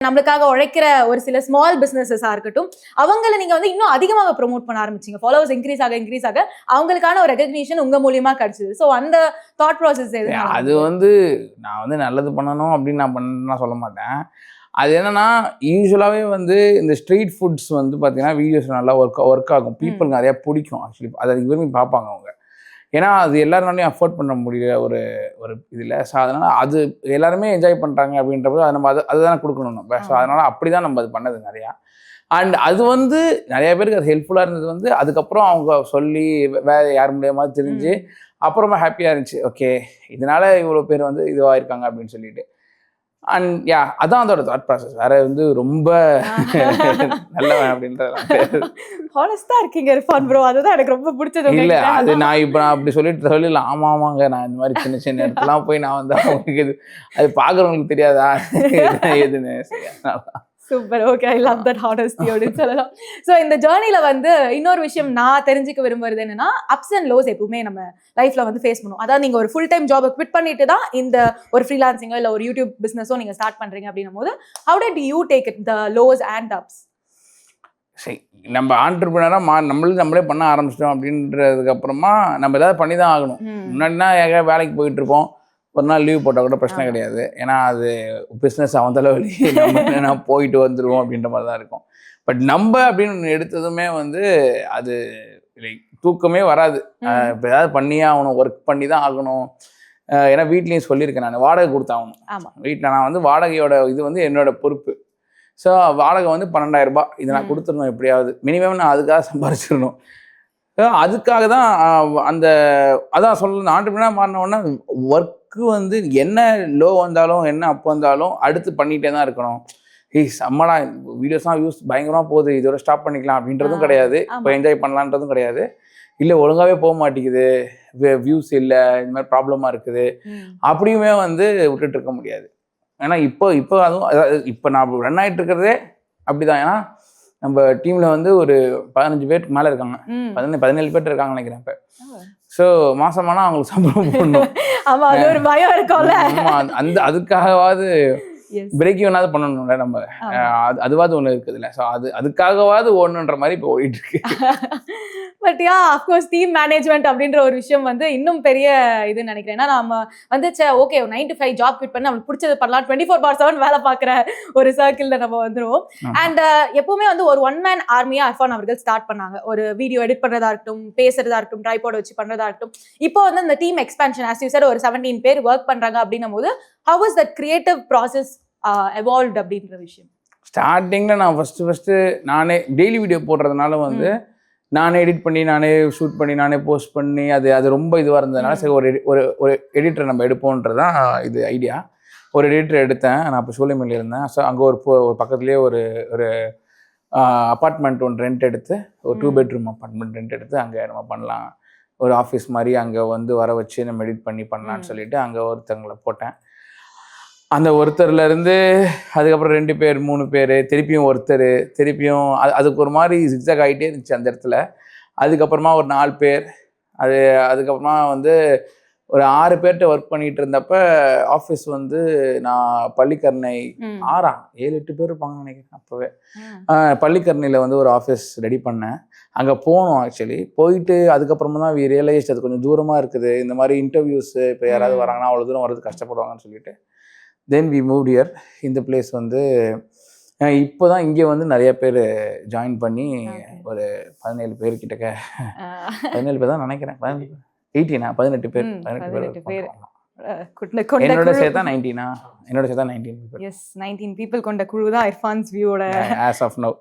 நம்மளுக்காக உழைக்கிற ஒரு சில ஸ்மால் பிசினஸஸா இருக்கட்டும், அவங்கள நீங்க வந்து இன்னும் அதிகமாக ப்ரோமோட் பண்ண ஆரம்பிச்சீங்க. ஃபாலோவர்ஸ் இன்க்ரீஸ் ஆக அவங்களுக்கான ஒரு ரெகக்னிஷன் உங்க மூலியமா கிடைச்சது. சோ அந்த தாட் ப்ராசஸ் எது? அது வந்து நான் வந்து நல்லது பண்ணணும் அப்படின்னு நான் பண்ண சொல்ல மாட்டேன். அது என்னன்னா யூஸ்வலாகவே வந்து இந்த ஸ்ட்ரீட் ஃபுட்ஸ் வந்து பார்த்தீங்கன்னா வீடியோஸ் நல்லா ஒர்க் ஆகும். பீப்புள் நிறையா பிடிக்கும் ஆக்சுவலி. அதை விரும்பி பார்ப்பாங்க அவங்க. ஏன்னா அது எல்லாருனாலையும் அஃபோர்ட் பண்ண முடியல ஒரு ஒரு இதில். ஸோ அதனால் அது எல்லாருமே என்ஜாய் பண்ணுறாங்க அப்படின்றப்போ அது நம்ம அதுதானே கொடுக்கணும் நம்ம. ஸோ அதனால் அப்படி தான் நம்ம அது பண்ணது நிறையா. அண்ட் அது வந்து நிறைய பேருக்கு அது ஹெல்ப்ஃபுல்லாக இருந்தது வந்து அதுக்கப்புறம் அவங்க சொல்லி வேறு யார் மூலியமாக தெரிஞ்சு அப்புறமா ஹாப்பியாக இருந்துச்சு. ஓகே இதனால இவ்வளோ பேர் வந்து இதுவாக இருக்காங்க அப்படின்னு சொல்லிட்டு. அண்ட் யா அதான் அதோட தாட் ப்ராசஸ். வேற வந்து ரொம்ப நல்லவன் அப்படின்றது ஹானஸ்டா இருக்கீங்க இர்ஃபான் ப்ரோ. அதுதான் எனக்கு ரொம்ப பிடிச்சது. இல்ல அது நான் இப்போ அப்படி சொல்லிட்டு சொல்லல. ஆமாங்க நான் இந்த மாதிரி சின்ன சின்ன இடத்துலாம் போய் நான் வந்து அவங்களுக்கு இது அது பார்க்குறவங்களுக்கு தெரியாதா எதுன்னு. Super. Okay, I love that honesty அப்படின்னு சொல்லலாம். ஸோ இந்த ஜேர்னில வந்து இன்னொரு விஷயம் நான் தெரிஞ்சுக்க விரும்புறது என்னன்னா, அப்ஸ் அண்ட் லோஸ் எப்பவுமே நம்ம லைஃப்ல வந்து ஃபேஸ் பண்ணுவோம். அதாவது நீங்க ஒரு ஃபுல் டைம் ஜாபை குவிட் பண்ணிட்டு தான் இந்த ஒரு ஃப்ரீலான்சிங்கோ இல்லை ஒரு யூடியூப் பிசினஸோ நீங்க ஸ்டார்ட் பண்றீங்க அப்படின்னும் போது how did you take it the loss and ups? சரி நம்ம ஆண்டர்பிரினராக நம்மளே பண்ண ஆரம்பிச்சிட்டோம் அப்படின்றதுக்கு அப்புறமா நம்ம ஏதாவது பண்ணி தான் ஆகணும். முன்னாடினா வேலைக்கு போயிட்டு இருப்போம். ஒரு நாள் லீவ் போட்டால் கூட பிரச்சனை கிடையாது. ஏன்னா அது பிஸ்னஸ் அவன் தலைவலி நம்ம போயிட்டு வந்துடுவோம் அப்படின்ற மாதிரி தான் இருக்கும். பட் நம்ம அப்படின்னு ஒன்று எடுத்ததுமே வந்து அது தூக்கமே வராது. இப்போ ஏதாவது பண்ணியே ஆகணும், ஒர்க் பண்ணி தான் ஆகணும். ஏன்னா வீட்லேயும் சொல்லியிருக்கேன் நான் வாடகை கொடுத்தாகணும். வீட்டில் நான் வந்து வாடகையோட இது வந்து என்னோட பொறுப்பு. ஸோ வாடகை வந்து 12,000 ரூபாய். இதை நான் கொடுத்துடணும் எப்படியாவது. மினிமம் நான் அதுக்காக சம்பாரிச்சிடணும். அதுக்காக தான் அந்த அதான் சொல்லணும். ஆண்டர்பிரினர் மாறினோன்னா ஒர்க்கு வந்து என்ன லோ வந்தாலும் என்ன அப் வந்தாலும் அடுத்து பண்ணிகிட்டே தான் இருக்கணும். செம்மடா வீடியோஸ்லாம் வியூஸ் பயங்கரமாக போகுது, இதோட ஸ்டாப் பண்ணிக்கலாம் அப்படின்றதும் கிடையாது. இப்போ என்ஜாய் பண்ணலான்றதும் கிடையாது. இல்லை ஒழுங்காகவே போக மாட்டேங்குது, வியூஸ் இல்லை, இந்த மாதிரி ப்ராப்ளமாக இருக்குது அப்படியுமே வந்து விட்டுட்டு இருக்க முடியாது. ஏன்னா இப்போ அதுவும் இப்போ நான் ரன் ஆகிட்டு இருக்கிறதே அப்படி தான். ஏன்னா நம்ம டீமில் வந்து ஒரு 15 பேருக்கு மேலே இருக்காங்க. 17 பேர் இருக்காங்க நினைக்கிறேன் இப்போ. ஸோ மாசமானா அவங்களுக்கு சம்பளம் போடணும். ஒரு பயம் இருக்கும்ல. அதுக்காகவாது பிரேக் ஈவனாவது பண்ணணும்ல நம்ம. அதுவாது ஒன்று இருக்குதுல்ல. ஸோ அதுக்காகவாது ஓடணுன்ற மாதிரி இப்போ ஓடிட்டு இருக்கு. But yeah of course team management அப்படின்ற ஒரு விஷயம் வந்து இன்னும் பெரிய இதுன்னு நினைக்கிறேன். ஏன்னா நம்ம வந்து ஓகே 9 to 5 ஜாப் குவிட் பண்ணி நம்மளுக்கு பிடிச்சது பண்ணலாம், 24/7 வேலை பார்க்குற ஒரு சர்க்கிள்ல நம்ம வந்துருவோம். அண்ட் எப்பவுமே வந்து ஒரு ஒன் மேன் ஆர்மியா இர்ஃபான் அவர்கள் ஸ்டார்ட் பண்ணாங்க. ஒரு வீடியோ எடிட் பண்றதா இருக்கட்டும், பேசுறதா இருக்கட்டும், ட்ரைபாட் வச்சு பண்றதா இருக்கட்டும். இப்போ வந்து இந்த team expansion as you sir ஒரு 17 பேர் ஒர்க் பண்றாங்க அப்படின்னும் போது how is that creative process evolved அப்படின்ற விஷயம்? ஸ்டார்டிங்கில் நான் ஃபஸ்ட்டு நானே டெய்லி வீடியோ போடுறதுனால வந்து நானே எடிட் பண்ணி நானே ஷூட் பண்ணி நானே போஸ்ட் பண்ணி அது ரொம்ப இதுவாக இருந்ததுனால சரி ஒரு எடிட்டரை நம்ம எடுப்போன்றதான் இது ஐடியா. ஒரு எடிட்டர் எடுத்தேன். நான் இப்போ சூளைமலையில் இருந்தேன். ஸோ அங்கே ஒரு பக்கத்துலேயே ஒரு அப்பார்ட்மெண்ட் ஒன்று ரெண்ட் எடுத்து ஒரு 2 bedroom அப்பார்ட்மெண்ட் ரெண்ட் எடுத்து அங்கே நம்ம பண்ணலாம், ஒரு ஆஃபீஸ் மாதிரி அங்கே வந்து வர வச்சு நம்ம எடிட் பண்ணி பண்ணலான்னு சொல்லிட்டு அங்கே ஒருத்தங்களை போட்டேன். அந்த ஒருத்தர்லேருந்து அதுக்கப்புறம் 2 பேர் 3 பேர் திருப்பியும் ஒருத்தர் திருப்பியும் அதுக்கு ஒரு மாதிரி ஜிக்ஸாக் ஆகிட்டே இருந்துச்சு அந்த இடத்துல. அதுக்கப்புறமா ஒரு 4 பேர் அதுக்கப்புறமா வந்து ஒரு 6 பேர்கிட்ட ஒர்க் பண்ணிகிட்டு இருந்தப்ப ஆஃபீஸ் வந்து நான் பள்ளிக்கரணை 7-8 பேர் இருப்பாங்கன்னு நினைக்கிறேன். அப்போவே பள்ளிக்கரணையில் வந்து ஒரு ஆஃபீஸ் ரெடி பண்ணேன். அங்கே போனோம். ஆக்சுவலி போயிட்டு அதுக்கப்புறமா தான் ரியலைஸ் அது கொஞ்சம் தூரமாக இருக்குது. இந்த மாதிரி இன்டர்வியூஸு இப்போ யாராவது வராங்கன்னா அவ்வளோ தூரம் வரது கஷ்டப்படுவாங்கன்னு சொல்லிட்டு தென் வி மூவ்ட் ஹியர். இந்த பிளேஸ் வந்து இப்போ தான் இங்கே வந்து நிறைய பேர் ஜாயின் பண்ணி ஒரு 17 பேர் கிட்டக்க 17 பேர் தான் நினைக்கிறேன். 18 பேர் என்னோட சேர்த்தா 19 people. எஸ் 19 people கொண்ட குழு தான் இர்ஃபான்ஸ் வியூவோட as of now.